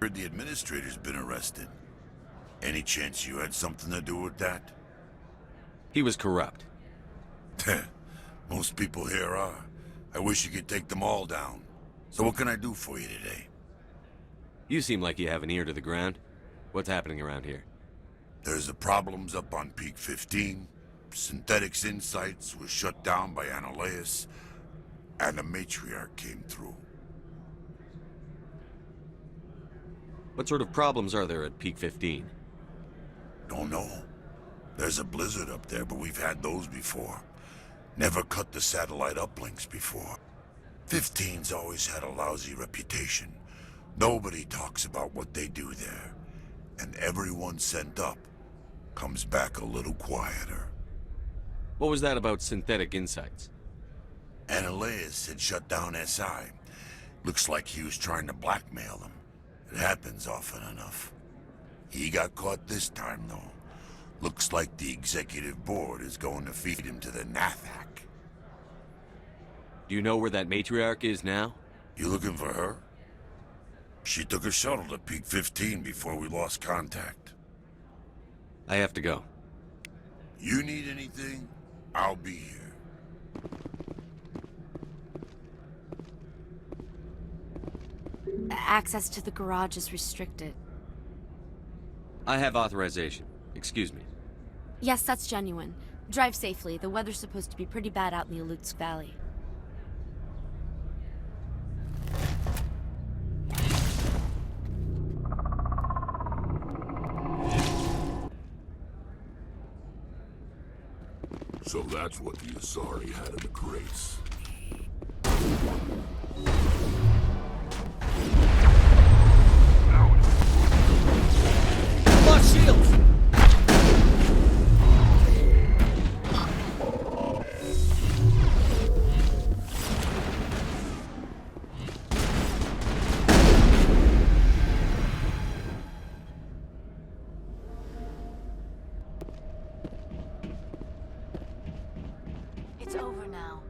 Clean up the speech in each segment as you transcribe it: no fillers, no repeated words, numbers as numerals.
heard the administrator's been arrested. Any chance you had something to do with that? He was corrupt. Most people here are. I wish you could take them all down. So what can I do for you today? You seem like you have an ear to the ground. What's happening around here? There's the problems up on Peak 15. Synthetics Insights was shut down by Aleutsk, and the Matriarch came through. What sort of problems are there at Peak 15? Don't know. There's a blizzard up there, but we've had those before. Never cut the satellite uplinks before. 15's always had a lousy reputation. Nobody talks about what they do there. And everyone sent up comes back a little quieter. What was that about Synthetic Insights? Aleutsk had shut down SI. Looks like he was trying to blackmail them. It happens often enough. He got caught this time, though. Looks like the executive board is going to feed him to the Nathak. Do you know where that Matriarch is now? You looking for her? She took a shuttle to Peak 15 before we lost contact. I have to go. You need anything? I'll be here. Access to the garage is restricted. I have authorization. Excuse me. Yes, that's genuine. Drive safely. The weather's supposed to be pretty bad out in the Aleutsk Valley. So that's what the Asari had in the crates. Lost shields! It's over now.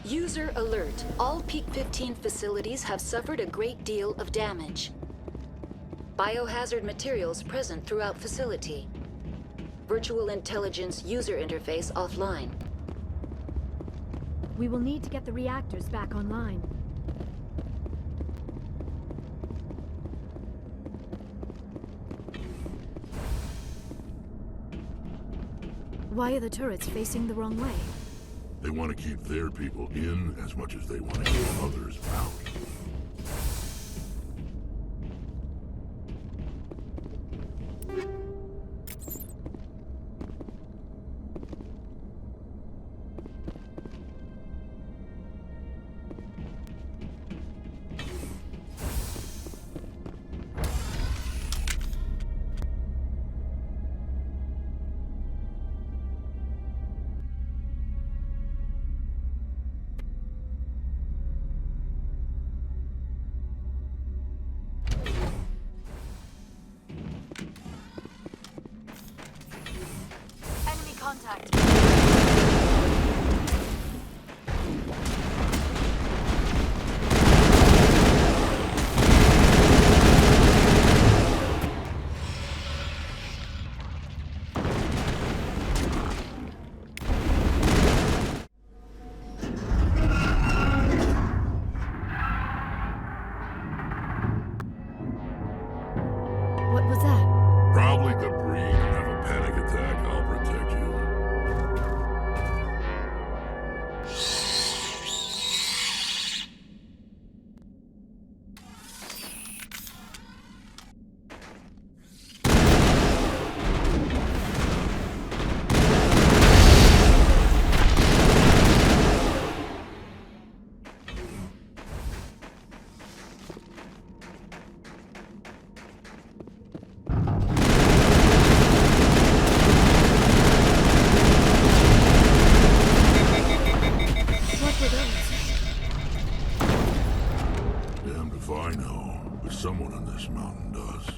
User alert. All Peak 15 facilities have suffered a great deal of damage. Biohazard materials present throughout facility. Virtual intelligence user interface offline. We will need to get the reactors back online. Why are the turrets facing the wrong way? They want to keep their people in as much as they want to keep others out. Enemy contact. What was that? Probably debris. Don't have a panic attack. I'll protect you. What were those? Damned if I know, but someone on this mountain does.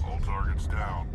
All targets down.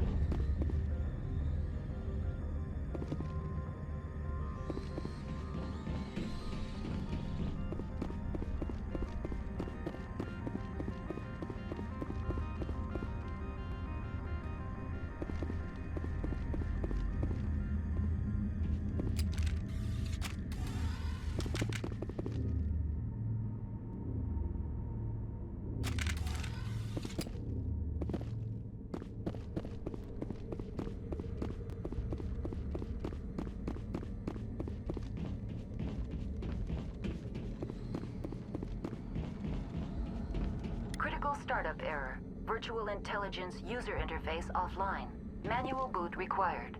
Critical startup error. Virtual intelligence user interface offline. Manual boot required.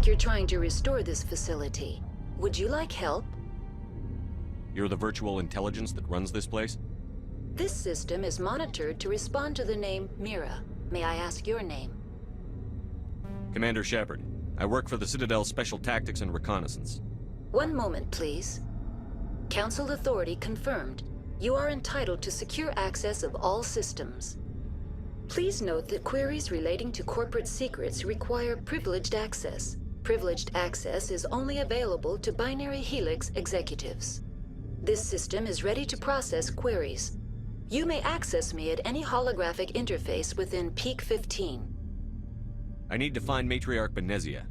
like you're trying to restore this facility. Would you like help? You're the virtual intelligence that runs this place? This system is monitored to respond to the name Mira. May I ask your name? Commander Shepard. I work for the Citadel's Special Tactics and Reconnaissance. One moment, please. Council authority confirmed. You are entitled to secure access of all systems. Please note that queries relating to corporate secrets require privileged access. Privileged access is only available to Binary Helix executives. This system is ready to process queries. You may access me at any holographic interface within Peak 15. I need to find Matriarch Benezia.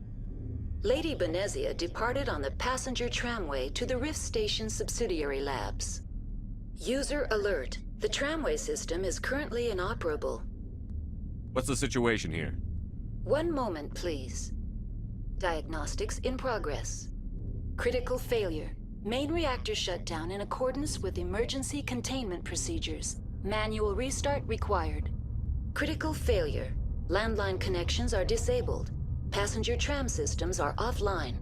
Lady Benezia departed on the passenger tramway to the Rift Station subsidiary labs. User alert. The tramway system is currently inoperable. What's the situation here? One moment, please. Diagnostics in progress. Critical failure. Main reactor shut down in accordance with emergency containment procedures. Manual restart required. Critical failure. Landline connections are disabled. Passenger tram systems are offline.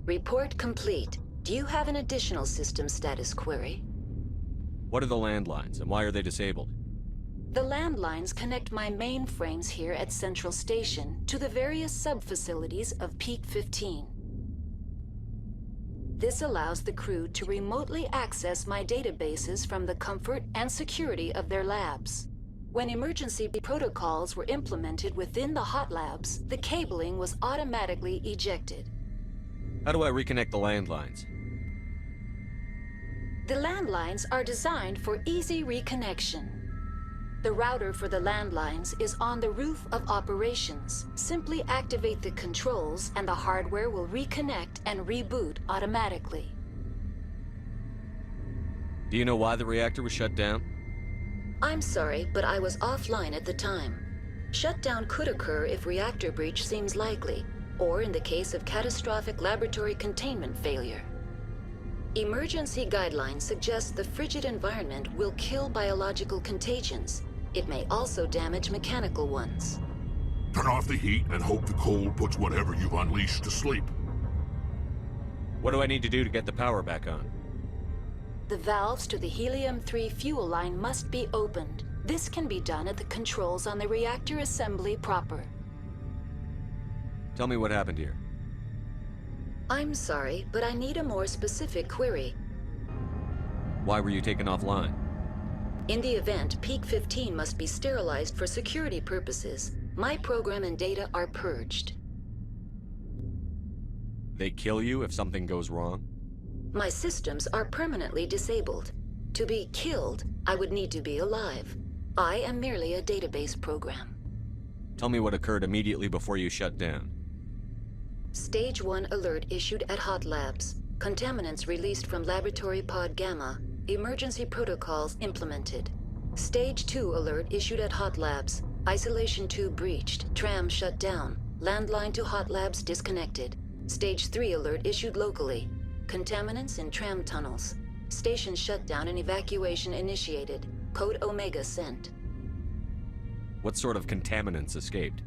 Report complete. Do you have an additional system status query? What are the landlines, and why are they disabled? The landlines connect my mainframes here at Central Station to the various sub-facilities of Peak 15. This allows the crew to remotely access my databases from the comfort and security of their labs. When emergency protocols were implemented within the hot labs, the cabling was automatically ejected. How do I reconnect the landlines? The landlines are designed for easy reconnection. The router for the landlines is on the roof of operations. Simply activate the controls and the hardware will reconnect and reboot automatically. Do you know why the reactor was shut down? I'm sorry, but I was offline at the time. Shutdown could occur if reactor breach seems likely, or in the case of catastrophic laboratory containment failure. Emergency guidelines suggest the frigid environment will kill biological contagions. It may also damage mechanical ones. Turn off the heat and hope the cold puts whatever you've unleashed to sleep. What do I need to do to get the power back on? The valves to the helium-3 fuel line must be opened. This can be done at the controls on the reactor assembly proper. Tell me what happened here. I'm sorry, but I need a more specific query. Why were you taken offline? In the event, Peak 15 must be sterilized for security purposes. My program and data are purged. They kill you if something goes wrong? My systems are permanently disabled. To be killed, I would need to be alive. I am merely a database program. Tell me what occurred immediately before you shut down. Stage 1 alert issued at Hot Labs. Contaminants released from Laboratory Pod Gamma. Emergency protocols implemented. Stage 2 alert issued at Hot Labs. Isolation tube breached. Tram shut down. Landline to Hot Labs disconnected. Stage 3 alert issued locally. Contaminants in tram tunnels. Station shutdown and evacuation initiated. Code Omega sent. What sort of contaminants escaped?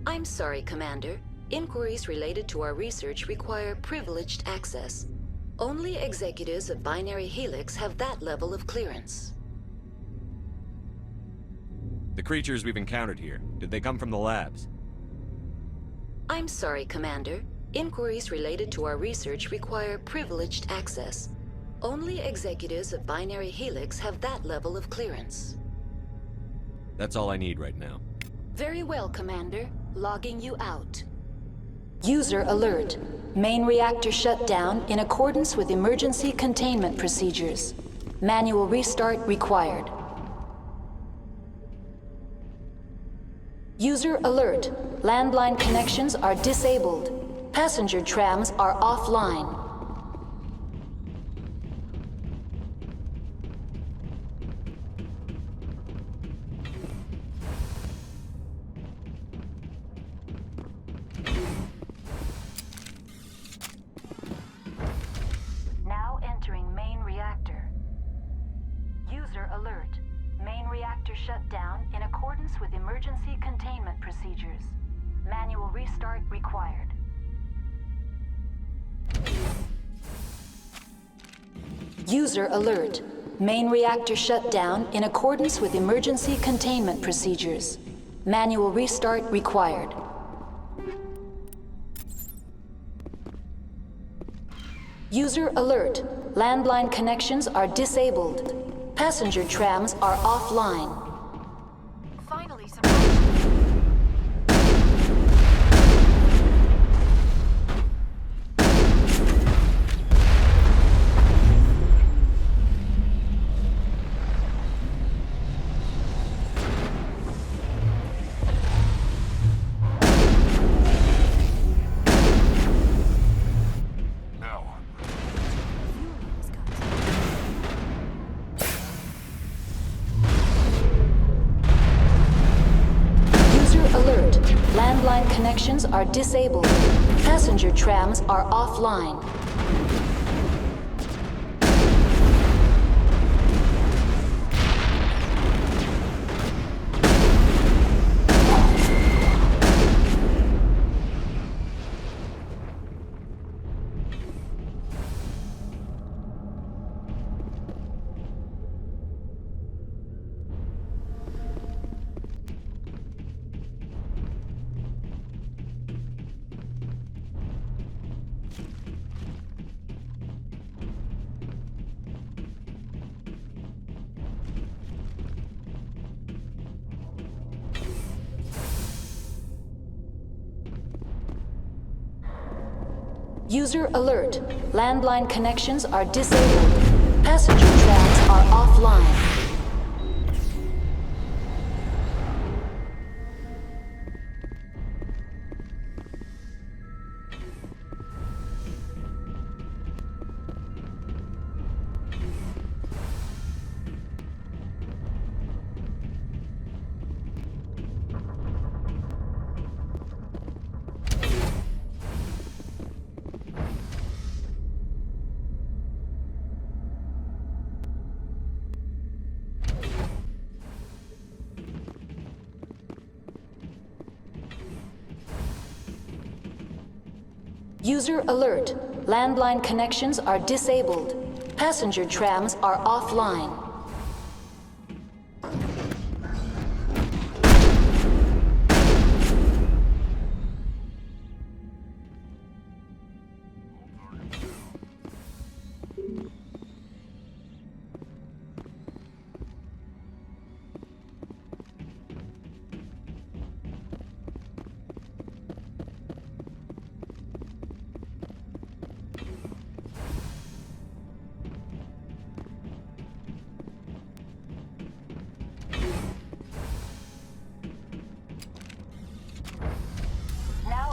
I'm sorry, Commander. Inquiries related to our research require privileged access. Only executives of Binary Helix have that level of clearance. The creatures we've encountered here, did they come from the labs? I'm sorry, Commander. Inquiries related to our research require privileged access. Only executives of Binary Helix have that level of clearance. That's all I need right now. Very well, Commander. Logging you out. User alert. Main reactor shut down in accordance with emergency containment procedures. Manual restart required. User alert. Landline connections are disabled. Passenger trams are offline. Now entering main reactor. User alert. Main reactor shut down in accordance with emergency containment procedures. Manual restart required. User alert. Main reactor shut down in accordance with emergency containment procedures. Manual restart required. User alert. Landline connections are disabled. Passenger trams are offline. Finally, some. Connections are disabled. Passenger trams are offline. User alert. Landline connections are disabled. Passenger trams are offline. User alert. Landline connections are disabled. Passenger trams are offline.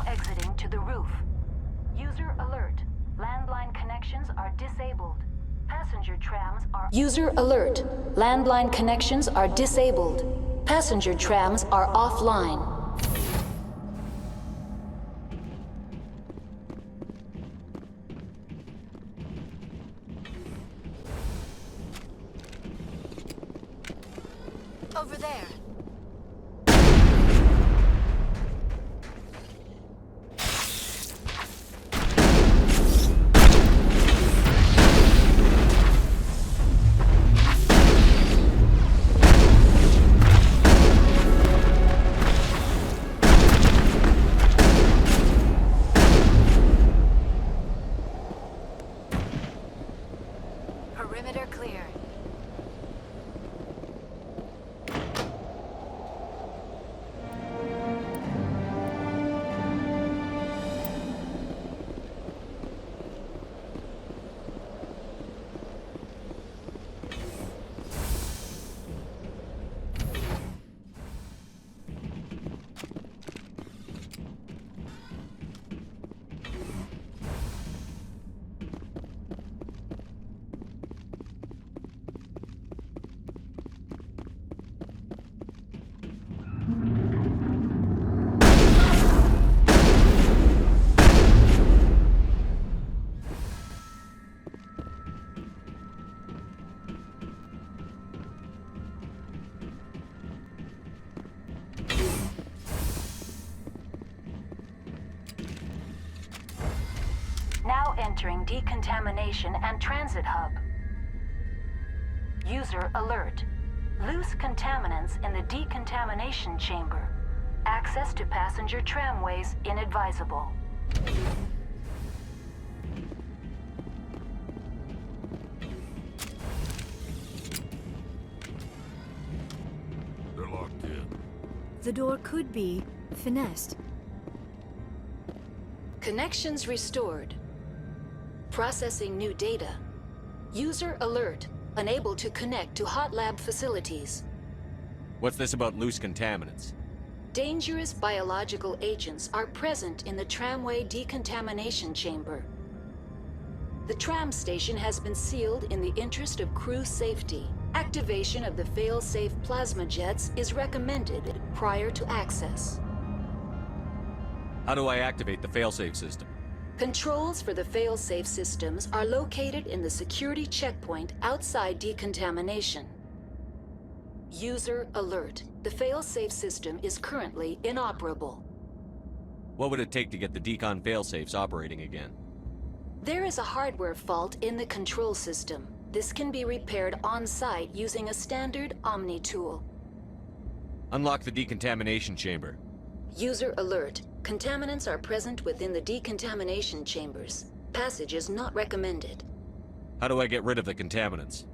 Exiting to the roof. User alert. Landline connections are disabled. Passenger trams are... User alert. Landline connections are disabled. Passenger trams are offline. Over there. Perimeter clear. Now entering decontamination and transit hub. User alert. Loose contaminants in the decontamination chamber. Access to passenger tramways inadvisable. They're locked in. The door could be finessed. Connections restored. Processing new data. User alert. Unable to connect to hot lab facilities. What's this about loose contaminants? Dangerous biological agents are present in the tramway decontamination chamber. The tram station has been sealed in the interest of crew safety. Activation of the fail-safe plasma jets is recommended prior to access. How do I activate the failsafe system? Controls for the fail-safe systems are located in the security checkpoint outside decontamination. User alert. The fail-safe system is currently inoperable. What would it take to get the decon failsafes operating again? There is a hardware fault in the control system. This can be repaired on-site using a standard Omni tool. Unlock the decontamination chamber. User alert. Contaminants are present within the decontamination chambers. Passage is not recommended. How do I get rid of the contaminants?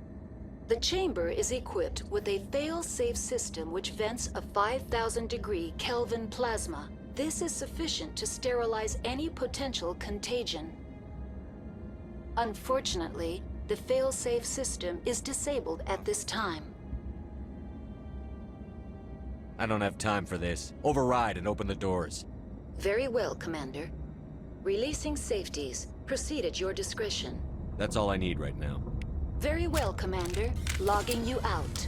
The chamber is equipped with a fail-safe system which vents a 5,000-degree Kelvin plasma. This is sufficient to sterilize any potential contagion. Unfortunately, the fail-safe system is disabled at this time. I don't have time for this. Override and open the doors. Very well, Commander. Releasing safeties. Proceed at your discretion. That's all I need right now. Very well, Commander. Logging you out.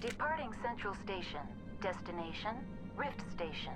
Departing Central Station. Destination, Rift Station.